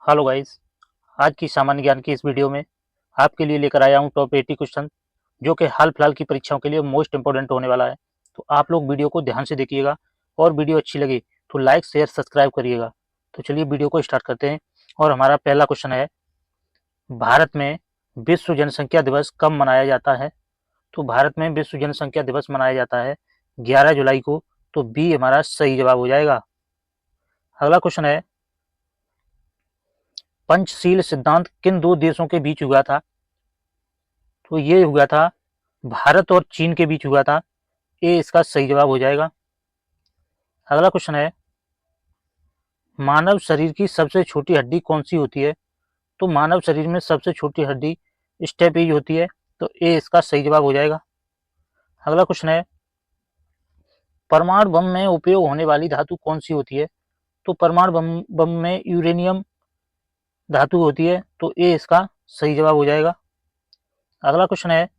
Hello guys. आज की सामान्य ज्ञान की इस वीडियो में आपके लिए लेकर आया हूं टॉप 80 क्वेश्चन जो कि हाल फिलहाल की परीक्षाओं के लिए मोस्ट इंपॉर्टेंट होने वाला है। तो आप लोग वीडियो को ध्यान से देखिएगा और वीडियो अच्छी लगे तो लाइक शेयर सब्सक्राइब करिएगा। तो चलिए वीडियो को स्टार्ट करते हैं। और हमारा पहला क्वेश्चन है, भारत में विश्व जनसंख्या दिवस कब मनाया जाता है? तो भारत में विश्व जनसंख्या दिवस मनाया जाता है 11 जुलाई को। तो बी हमारा सही जवाब हो जाएगा। अगला क्वेश्चन है, पंचशील सिद्धांत किन दो देशों के बीच हुआ था? तो ये हुआ था भारत और चीन के बीच हुआ था। ए इसका सही जवाब हो जाएगा। अगला क्वेश्चन है, मानव शरीर की सबसे छोटी हड्डी कौन सी होती है? तो मानव शरीर में सबसे छोटी हड्डी स्टेपीज होती है। तो ए इसका सही जवाब हो जाएगा। अगला क्वेश्चन है, परमाणु बम में उपयोग होने वाली धातु कौन सी होती है? तो परमाणु बम में यूरेनियम धातु होती है। तो ए इसका सही जवाब हो जाएगा। अगला क्वेश्चन है,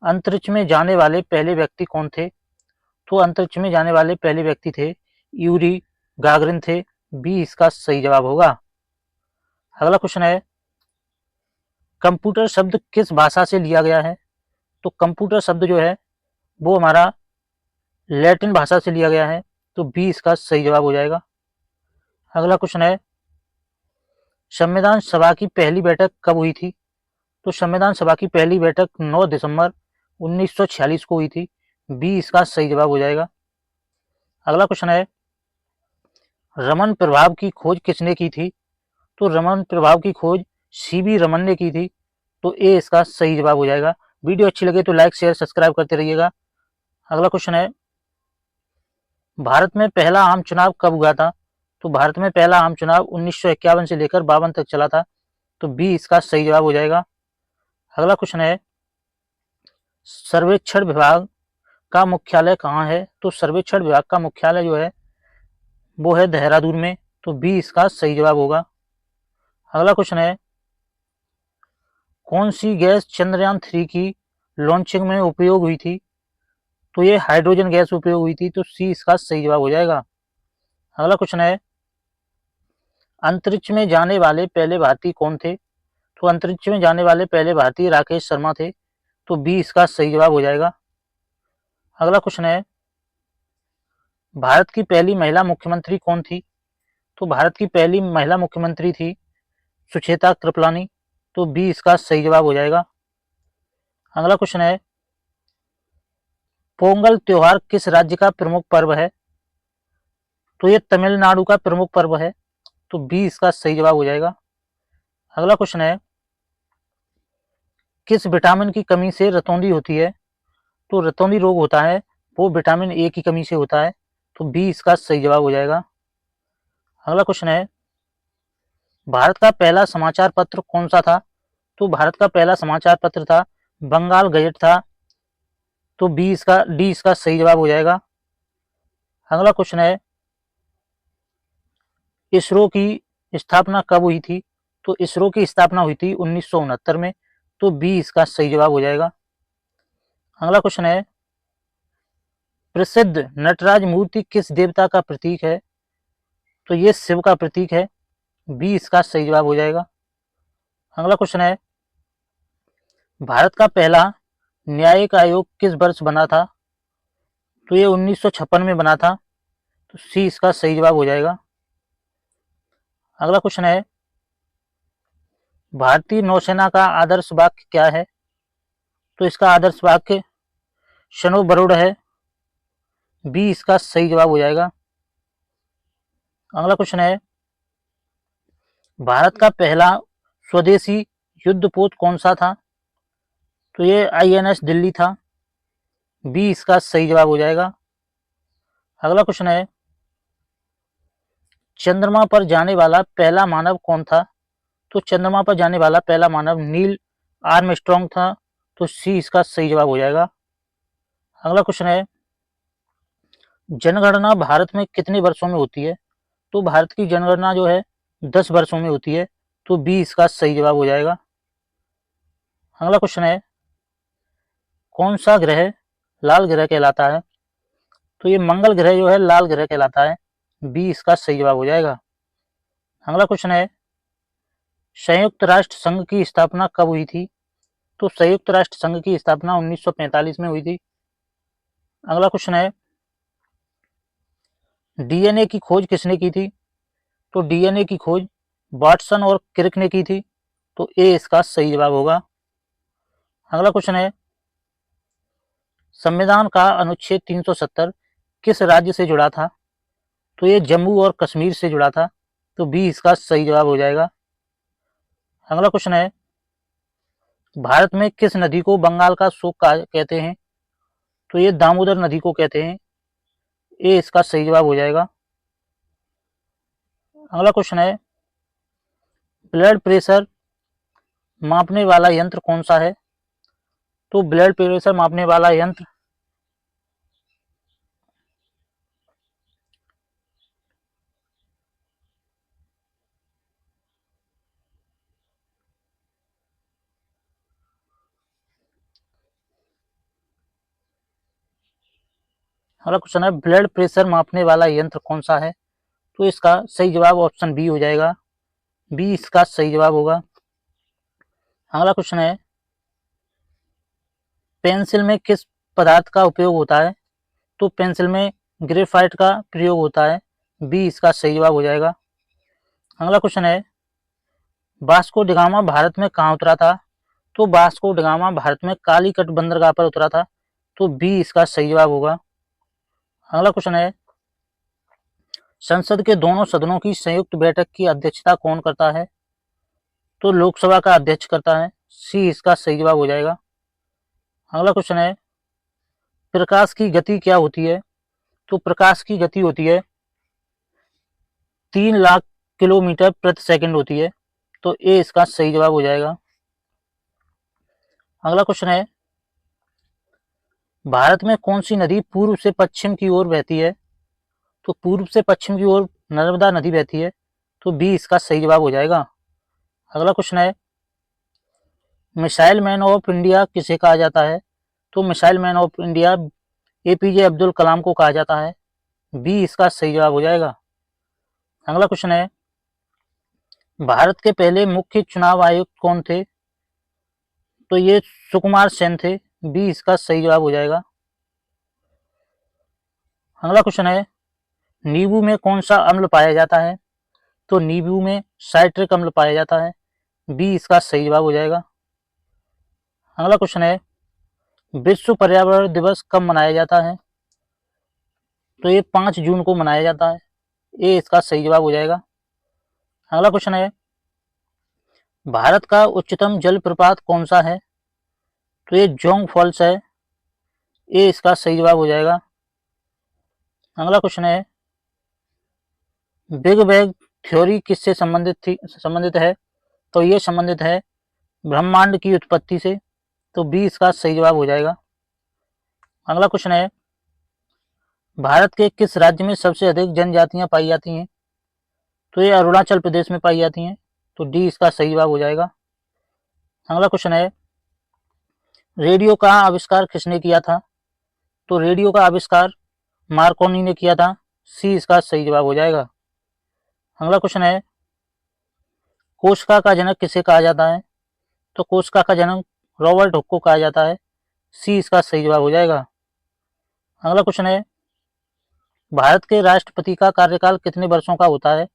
अंतरिक्ष में जाने वाले पहले व्यक्ति कौन थे? तो अंतरिक्ष में जाने वाले पहले व्यक्ति थे यूरी गागरिन थे। बी इसका सही जवाब होगा। अगला क्वेश्चन है, कंप्यूटर शब्द किस भाषा से लिया गया है? तो कंप्यूटर शब्द जो है वो हमारा लैटिन भाषा से लिया गया है। तो बी इसका सही जवाब हो जाएगा। अगला क्वेश्चन है, संविधान सभा की पहली बैठक कब हुई थी? तो संविधान सभा की पहली बैठक 9 दिसंबर 1946 को हुई थी। बी इसका सही जवाब हो जाएगा। अगला क्वेश्चन है, रमन प्रभाव की खोज किसने की थी? तो रमन प्रभाव की खोज सीवी रमन ने की थी। तो ए इसका सही जवाब हो जाएगा। वीडियो अच्छी लगे तो लाइक शेयर सब्सक्राइब करते रहिएगा। अगला क्वेश्चन है, भारत में पहला आम चुनाव कब हुआ था? तो भारत में पहला आम चुनाव 1951 से लेकर 52 तक चला था। तो बी इसका सही जवाब हो जाएगा। अगला क्वेश्चन है, सर्वेक्षण विभाग का मुख्यालय कहाँ है? तो सर्वेक्षण विभाग का मुख्यालय जो है वो है देहरादून में। तो बी इसका सही जवाब होगा। अगला क्वेश्चन है, कौन सी गैस चंद्रयान 3 की लॉन्चिंग में उपयोग हुई थी? तो ये हाइड्रोजन गैस उपयोग हुई थी। तो सी इसका सही जवाब हो जाएगा। अगला क्वेश्चन है, अंतरिक्ष में जाने वाले पहले भारतीय कौन थे? तो अंतरिक्ष में जाने वाले पहले भारतीय राकेश शर्मा थे। तो बी इसका सही जवाब हो जाएगा। अगला क्वेश्चन है, भारत की पहली महिला मुख्यमंत्री कौन थी? तो भारत की पहली महिला मुख्यमंत्री थी सुचेता कृपलानी। तो बी इसका सही जवाब हो जाएगा। अगला क्वेश्चन है, पोंगल त्योहार किस राज्य का प्रमुख पर्व है? तो ये तमिलनाडु का प्रमुख पर्व है। तो बी इसका सही जवाब हो जाएगा। अगला क्वेश्चन है, किस विटामिन की कमी से रतौंधी होती है? तो रतौंधी रोग होता है वो विटामिन ए की कमी से होता है। तो बी इसका सही जवाब हो जाएगा। अगला क्वेश्चन है, भारत का पहला समाचार पत्र कौन सा था? तो भारत का पहला समाचार पत्र था बंगाल गजट था। तो डी इसका सही जवाब हो जाएगा। अगला क्वेश्चन है, इसरो की स्थापना कब हुई थी? तो इसरो की स्थापना हुई थी 1969 में। तो बी इसका सही जवाब हो जाएगा। अगला क्वेश्चन है, प्रसिद्ध नटराज मूर्ति किस देवता का प्रतीक है? तो ये शिव का प्रतीक है। बी इसका सही जवाब हो जाएगा। अगला क्वेश्चन है, भारत का पहला न्यायिक आयोग किस वर्ष बना था? तो ये 1956 में बना था। तो सी इसका सही जवाब हो जाएगा। अगला क्वेश्चन है, भारतीय नौसेना का आदर्श वाक्य क्या है? तो इसका आदर्श वाक्य शनो बरुड़ है। बी इसका सही जवाब हो जाएगा। अगला क्वेश्चन है, भारत का पहला स्वदेशी युद्धपोत कौन सा था? तो ये INS दिल्ली था। बी इसका सही जवाब हो जाएगा। अगला क्वेश्चन है, चंद्रमा पर जाने वाला पहला मानव कौन था? तो चंद्रमा पर जाने वाला पहला मानव नील आर्मस्ट्रॉन्ग था। तो सी इसका सही जवाब हो जाएगा। अगला क्वेश्चन है, जनगणना भारत में कितने वर्षों में होती है? तो भारत की जनगणना जो है 10 वर्षों में होती है। तो बी इसका सही जवाब हो जाएगा। अगला क्वेश्चन है, कौन सा ग्रह लाल ग्रह कहलाता है? तो ये मंगल ग्रह जो है लाल ग्रह कहलाता है। बी इसका सही जवाब हो जाएगा। अगला क्वेश्चन है, संयुक्त राष्ट्र संघ की स्थापना कब हुई थी? तो संयुक्त राष्ट्र संघ की स्थापना 1945 में हुई थी। अगला क्वेश्चन है, डीएनए की खोज किसने की थी? तो डीएनए की खोज वाटसन और क्रिक ने की थी। तो ए इसका सही जवाब होगा। अगला क्वेश्चन है, संविधान का अनुच्छेद 370 किस राज्य से जुड़ा था? तो ये जम्मू और कश्मीर से जुड़ा था। तो बी इसका सही जवाब हो जाएगा। अगला क्वेश्चन है, भारत में किस नदी को बंगाल का शोक कहते हैं? तो ये दामोदर नदी को कहते हैं। ए इसका सही जवाब हो जाएगा। अगला क्वेश्चन है, ब्लड प्रेशर मापने वाला यंत्र कौन सा है? तो ब्लड प्रेशर मापने वाला यंत्र अगला क्वेश्चन है, ब्लड प्रेशर मापने वाला यंत्र कौन सा है? तो इसका सही जवाब ऑप्शन बी हो जाएगा। बी इसका सही जवाब होगा। अगला क्वेश्चन है, पेंसिल में किस पदार्थ का उपयोग होता है? तो पेंसिल में ग्रेफाइट का प्रयोग होता है। बी इसका सही जवाब हो जाएगा। अगला क्वेश्चन है, वास्को डी गामा भारत में कहाँ उतरा था? तो वास्को डी गामा भारत में कालीकट बंदरगाह पर उतरा था। तो बी इसका सही जवाब होगा। अगला क्वेश्चन है, संसद के दोनों सदनों की संयुक्त बैठक की अध्यक्षता कौन करता है? तो लोकसभा का अध्यक्ष करता है। सी इसका सही जवाब हो जाएगा। अगला क्वेश्चन है, प्रकाश की गति क्या होती है? तो प्रकाश की गति होती है 3 लाख किलोमीटर प्रति सेकंड होती है। तो ए इसका सही जवाब हो जाएगा। अगला क्वेश्चन है, भारत में कौन सी नदी पूर्व से पश्चिम की ओर बहती है? तो पूर्व से पश्चिम की ओर नर्मदा नदी बहती है। तो बी इसका सही जवाब हो जाएगा। अगला क्वेश्चन है, मिसाइल मैन ऑफ इंडिया किसे कहा जाता है? तो missile man of India APJ Abdul Kalam को कहा जाता है। बी इसका सही जवाब हो जाएगा। अगला क्वेश्चन है, भारत के पहले मुख्य चुनाव आयुक्त कौन थे? तो ये सुकुमार सेन थे। बी इसका सही जवाब हो जाएगा। अगला क्वेश्चन है, नींबू में कौन सा अम्ल पाया जाता है? तो नींबू में साइट्रिक अम्ल पाया जाता है। बी इसका सही जवाब हो जाएगा। अगला क्वेश्चन है, विश्व पर्यावरण दिवस कब मनाया जाता है? तो ये 5 जून को मनाया जाता है। ए इसका सही जवाब हो जाएगा। अगला क्वेश्चन है, भारत का उच्चतम जलप्रपात कौन सा है? तो ये जोंग फॉल्स है। ए इसका सही जवाब हो जाएगा। अगला क्वेश्चन है, बिग बैंग थ्योरी किससे संबंधित है? तो ये संबंधित है ब्रह्मांड की उत्पत्ति से। तो बी इसका सही जवाब हो जाएगा। अगला क्वेश्चन है, भारत के किस राज्य में सबसे अधिक जनजातियां पाई जाती हैं? तो ये अरुणाचल प्रदेश में पाई जाती हैं। तो डी इसका सही जवाब हो जाएगा। अगला क्वेश्चन है, रेडियो का आविष्कार किसने किया था? तो रेडियो का आविष्कार मार्कोनी ने किया था। सी इसका सही जवाब हो जाएगा। अगला क्वेश्चन है, कोशिका का जनक किसे कहा जाता है? तो कोशिका का जनक रॉबर्ट हुक को कहा जाता है। सी इसका सही जवाब हो जाएगा। अगला क्वेश्चन है, भारत के राष्ट्रपति का कार्यकाल कितने वर्षों का होता है?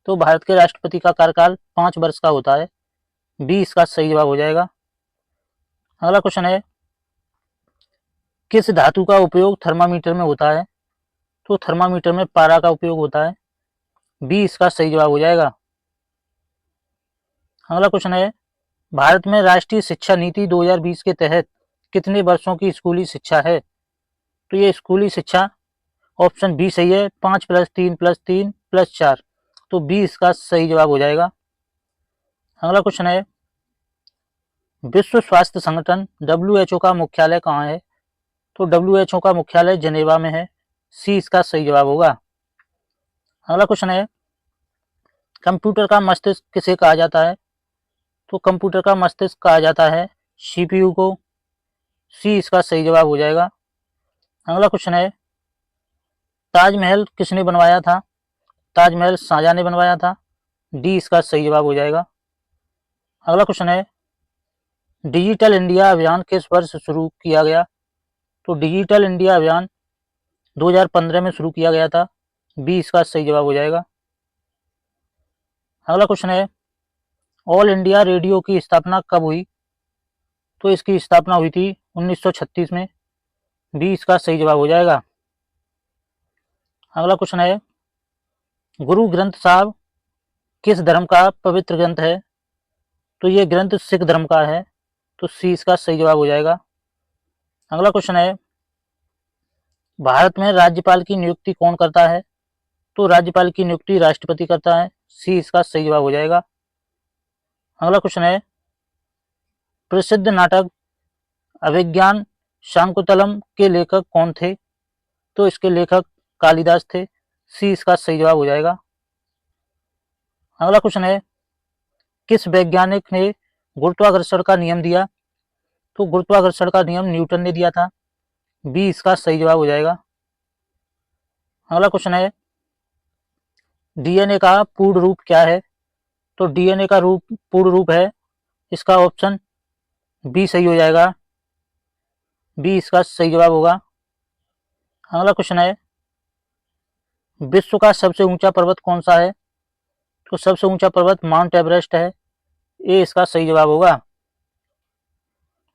तो भारत के राष्ट्रपति का कार्यकाल 5 वर्ष का होता है। बी इसका सही जवाब हो जाएगा। अगला क्वेश्चन है, किस धातु का उपयोग थर्मामीटर में होता है? तो थर्मामीटर में पारा का उपयोग होता है। बी इसका सही जवाब हो जाएगा। अगला क्वेश्चन है, भारत में राष्ट्रीय शिक्षा नीति 2020 के तहत कितने वर्षों की स्कूली शिक्षा है? तो ये स्कूली शिक्षा ऑप्शन बी सही है, 5+3+3+4। तो बी इसका सही जवाब हो जाएगा। अगला क्वेश्चन है, विश्व स्वास्थ्य संगठन WHO का मुख्यालय कहाँ है? तो WHO का मुख्यालय जनेवा में है। सी इसका सही जवाब होगा। अगला क्वेश्चन है, कंप्यूटर का मस्तिष्क किसे कहा जाता है? तो कंप्यूटर का मस्तिष्क कहा जाता है CPU को। सी इसका सही जवाब हो जाएगा। अगला क्वेश्चन है, ताजमहल किसने बनवाया था? ताजमहल शाहजहां ने बनवाया था। डी इसका सही जवाब हो जाएगा। अगला क्वेश्चन है, डिजिटल इंडिया अभियान किस वर्ष शुरू किया गया? तो डिजिटल इंडिया अभियान 2015 में शुरू किया गया था। बी इसका सही जवाब हो जाएगा। अगला क्वेश्चन है, ऑल इंडिया रेडियो की स्थापना कब हुई? तो इसकी स्थापना हुई थी 1936 में। बी इसका सही जवाब हो जाएगा। अगला क्वेश्चन है, गुरु ग्रंथ साहब किस धर्म का पवित्र ग्रंथ है? तो ये ग्रंथ सिख धर्म का है। तो सी इसका सही जवाब हो जाएगा। अगला क्वेश्चन है, भारत में राज्यपाल की नियुक्ति कौन करता है? तो राज्यपाल की नियुक्ति राष्ट्रपति करता है। सी इसका सही जवाब हो जाएगा। अगला क्वेश्चन है, प्रसिद्ध नाटक अभिज्ञान शाकुंतलम के लेखक कौन थे? तो इसके लेखक कालिदास थे। सी इसका सही जवाब हो जाएगा। अगला क्वेश्चन है, किस वैज्ञानिक ने गुरुत्वाकर्षण का नियम दिया? तो गुरुत्वाकर्षण का नियम न्यूटन ने दिया था। बी इसका सही जवाब हो जाएगा। अगला क्वेश्चन है, डीएनए का पूर्ण रूप क्या है? तो डीएनए का पूर्ण रूप है, इसका ऑप्शन बी सही हो जाएगा। बी इसका सही जवाब होगा। अगला क्वेश्चन है, विश्व का सबसे ऊंचा पर्वत कौन सा है? तो सबसे ऊंचा पर्वत माउंट एवरेस्ट है। ए इसका सही जवाब होगा।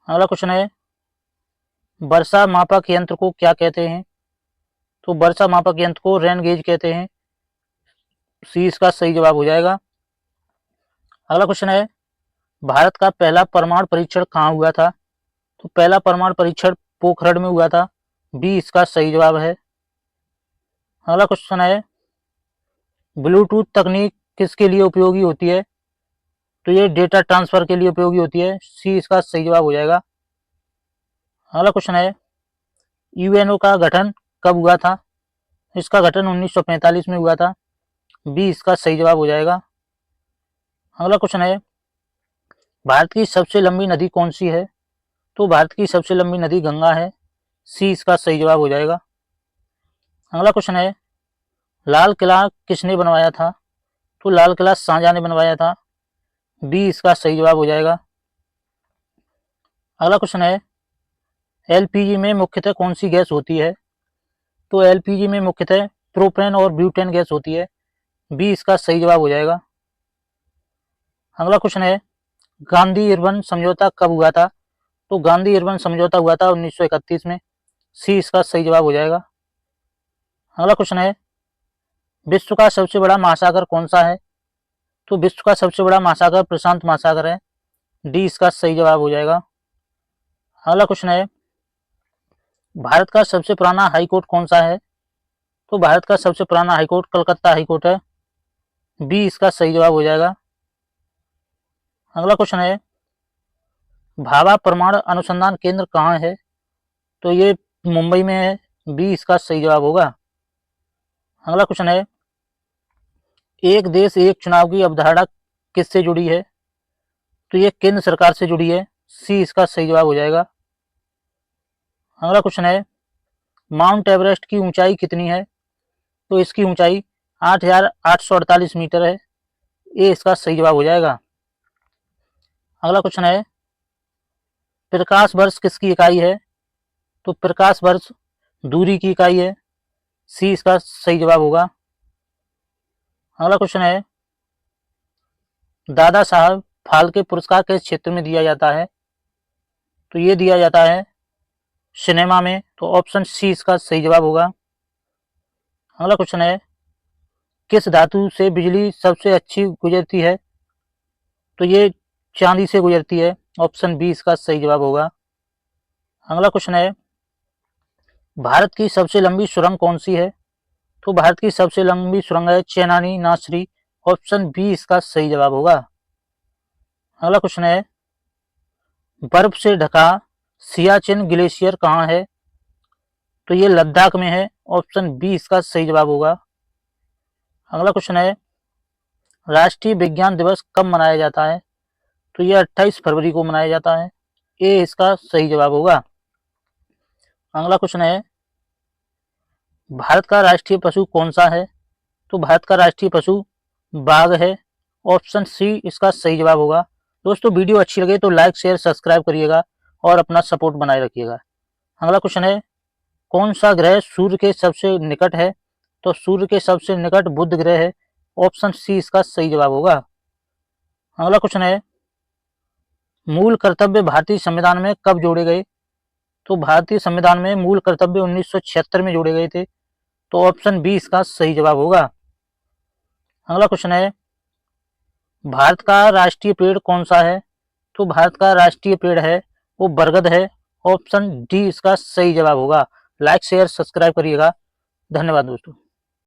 अगला क्वेश्चन है, वर्षा मापक यंत्र को क्या कहते हैं? तो वर्षा मापक यंत्र को रेन गेज कहते हैं। सी इसका सही जवाब हो जाएगा। अगला क्वेश्चन है, भारत का पहला परमाणु परीक्षण कहाँ हुआ था? तो पहला परमाणु परीक्षण पोखरण में हुआ था। बी इसका सही जवाब है। अगला क्वेश्चन है, ब्लूटूथ तकनीक किसके लिए उपयोगी होती है? तो ये डेटा ट्रांसफर के लिए उपयोगी होती है। सी इसका सही जवाब हो जाएगा। अगला क्वेश्चन है, यूएनओ का गठन कब हुआ था? इसका गठन 1945 में हुआ था। बी इसका सही जवाब हो जाएगा। अगला क्वेश्चन है, भारत की सबसे लंबी नदी कौन सी है? तो भारत की सबसे लंबी नदी गंगा है। सी इसका सही जवाब हो जाएगा। अगला क्वेश्चन है, लाल किला किसने बनवाया था? तो लाल किला शाहजहां ने बनवाया था। बी इसका सही जवाब हो जाएगा। अगला क्वेश्चन है, एलपीजी में मुख्यतः कौन सी गैस होती है? तो एलपीजी में मुख्यतः प्रोपेन और ब्यूटेन गैस होती है। बी इसका सही जवाब हो जाएगा। अगला क्वेश्चन है, गांधी इरविन समझौता कब हुआ था? तो गांधी इरविन समझौता हुआ था 1931 में। सी इसका सही जवाब हो जाएगा। अगला क्वेश्चन है, विश्व का सबसे बड़ा महासागर कौन सा है? तो विश्व का सबसे बड़ा महासागर प्रशांत महासागर है। डी इसका सही जवाब हो जाएगा। अगला क्वेश्चन है, भारत का सबसे पुराना हाई कोर्ट कौन सा है? तो भारत का सबसे पुराना high court Calcutta high court है। बी इसका सही जवाब हो जाएगा। अगला क्वेश्चन है, भाभा परमाणु अनुसंधान केंद्र कहाँ है? तो ये मुंबई में है। बी इसका सही जवाब होगा। अगला क्वेश्चन है, एक देश एक चुनाव की अवधारणा किससे जुड़ी है? तो ये केंद्र सरकार से जुड़ी है। सी इसका सही जवाब हो जाएगा। अगला क्वेश्चन है, माउंट एवरेस्ट की ऊंचाई कितनी है? तो इसकी ऊंचाई 8,848 मीटर है। ए इसका सही जवाब हो जाएगा। अगला क्वेश्चन है, प्रकाश वर्ष किसकी इकाई है? तो प्रकाश वर्ष दूरी की इकाई है। सी इसका सही जवाब होगा। अगला क्वेश्चन है, दादा साहब फाल्के पुरस्कार किस क्षेत्र में दिया जाता है? तो ये दिया जाता है सिनेमा में। तो ऑप्शन सी इसका सही जवाब होगा। अगला क्वेश्चन है, किस धातु से बिजली सबसे अच्छी गुजरती है? तो ये चांदी से गुजरती है। ऑप्शन बी इसका सही जवाब होगा। अगला क्वेश्चन है, भारत की सबसे लंबी सुरंग कौन सी है? तो भारत की सबसे लंबी सुरंग है चेनानी नासरी। ऑप्शन बी इसका सही जवाब होगा। अगला क्वेश्चन है, बर्फ से ढका सियाचिन ग्लेशियर कहाँ है? तो ये लद्दाख में है। ऑप्शन बी इसका सही जवाब होगा। अगला क्वेश्चन है, राष्ट्रीय विज्ञान दिवस कब मनाया जाता है? तो ये 28 फरवरी को मनाया जाता है। ए इसका सही जवाब होगा। अगला क्वेश्चन है, भारत का राष्ट्रीय पशु कौन सा है? तो भारत का राष्ट्रीय पशु बाघ है। ऑप्शन सी इसका सही जवाब होगा। दोस्तों वीडियो अच्छी लगे तो लाइक शेयर सब्सक्राइब करिएगा और अपना सपोर्ट बनाए रखिएगा। अगला क्वेश्चन है, कौन सा ग्रह सूर्य के सबसे निकट है? तो सूर्य के सबसे निकट बुध ग्रह है। ऑप्शन सी इसका सही जवाब होगा। अगला क्वेश्चन है, मूल कर्तव्य भारतीय संविधान में कब जोड़े गए? तो भारतीय संविधान में मूल कर्तव्य 1976 में जोड़े गए थे। तो ऑप्शन बी इसका सही जवाब होगा। अगला क्वेश्चन है, भारत का राष्ट्रीय पेड़ कौन सा है? तो भारत का राष्ट्रीय पेड़ है वो बरगद है। ऑप्शन डी इसका सही जवाब होगा। लाइक शेयर सब्सक्राइब करिएगा। धन्यवाद दोस्तों।